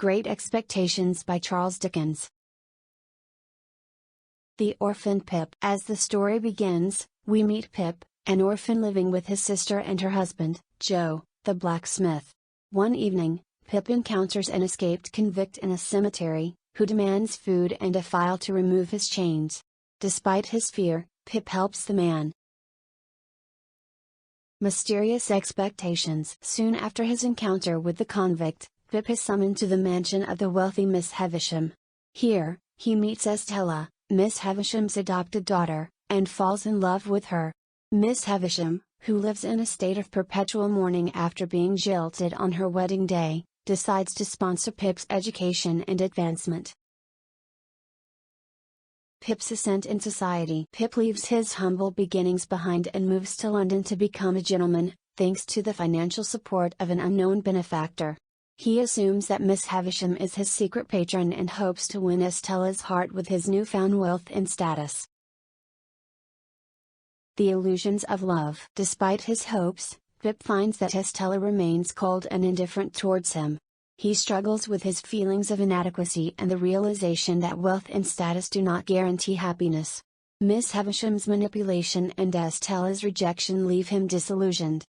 Great Expectations by Charles Dickens. The Orphan Pip. As the story begins, we meet Pip, an orphan living with his sister and her husband, Joe, the blacksmith. One evening, Pip encounters an escaped convict in a cemetery, who demands food and a file to remove his chains. Despite his fear, Pip helps the man. Mysterious Expectations. Soon after his encounter with the convict, Pip is summoned to the mansion of the wealthy Miss Havisham. Here, he meets Estella, Miss Havisham's adopted daughter, and falls in love with her. Miss Havisham, who lives in a state of perpetual mourning after being jilted on her wedding day, decides to sponsor Pip's education and advancement. Pip's ascent in society. Pip leaves his humble beginnings behind and moves to London to become a gentleman, thanks to the financial support of an unknown benefactor. He assumes that Miss Havisham is his secret patron and hopes to win Estella's heart with his newfound wealth and status. The Illusions of Love. Despite his hopes, Pip finds that Estella remains cold and indifferent towards him. He struggles with his feelings of inadequacy and the realization that wealth and status do not guarantee happiness. Miss Havisham's manipulation and Estella's rejection leave him disillusioned.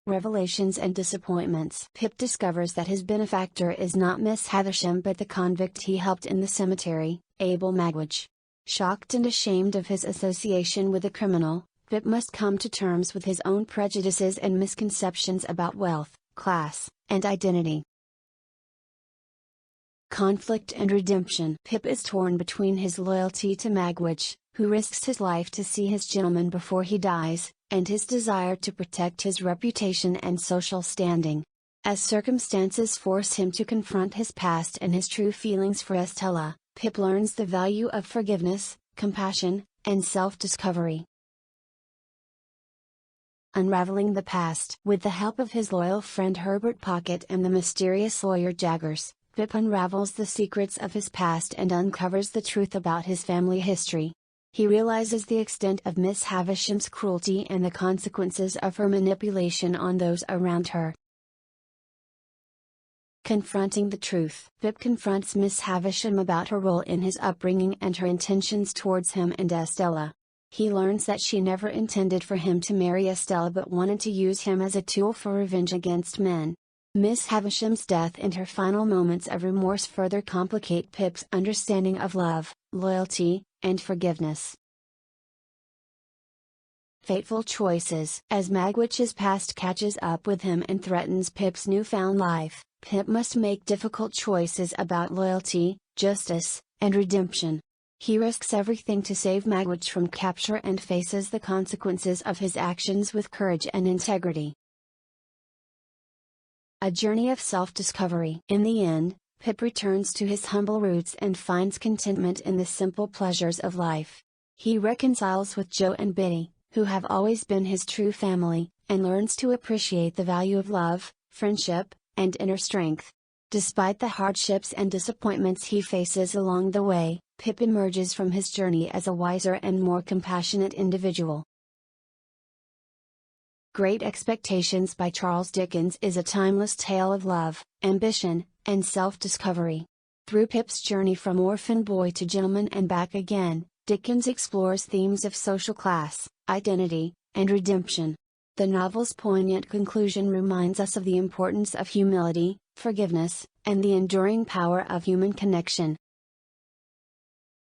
Revelations and Disappointments. Pip discovers that his benefactor is not Miss Havisham but the convict he helped in the cemetery, Abel Magwitch. Shocked and ashamed of his association with a criminal, Pip must come to terms with his own prejudices and misconceptions about wealth, class, and identity. Conflict and Redemption. Pip is torn between his loyalty to Magwitch, who risks his life to see his gentleman before he dies, and his desire to protect his reputation and social standing. As circumstances force him to confront his past and his true feelings for Estella, Pip learns the value of forgiveness, compassion, and self-discovery. Unraveling the Past. With the help of his loyal friend Herbert Pocket and the mysterious lawyer Jaggers, Pip unravels the secrets of his past and uncovers the truth about his family history. He realizes the extent of Miss Havisham's cruelty and the consequences of her manipulation on those around her. Confronting the Truth. Pip confronts Miss Havisham about her role in his upbringing and her intentions towards him and Estella. He learns that she never intended for him to marry Estella but wanted to use him as a tool for revenge against men. Miss Havisham's death and her final moments of remorse further complicate Pip's understanding of love, loyalty, and forgiveness. Fateful Choices. As Magwitch's past catches up with him and threatens Pip's newfound life, Pip must make difficult choices about loyalty, justice, and redemption. He risks everything to save Magwitch from capture and faces the consequences of his actions with courage and integrity. A journey of self-discovery. In the end, Pip returns to his humble roots and finds contentment in the simple pleasures of life. He reconciles with Joe and Biddy, who have always been his true family, and learns to appreciate the value of love, friendship, and inner strength. Despite the hardships and disappointments he faces along the way, Pip emerges from his journey as a wiser and more compassionate individual. Great Expectations by Charles Dickens is a timeless tale of love, ambition, and self-discovery. Through Pip's journey from orphan boy to gentleman and back again, Dickens explores themes of social class, identity, and redemption. The novel's poignant conclusion reminds us of the importance of humility, forgiveness, and the enduring power of human connection.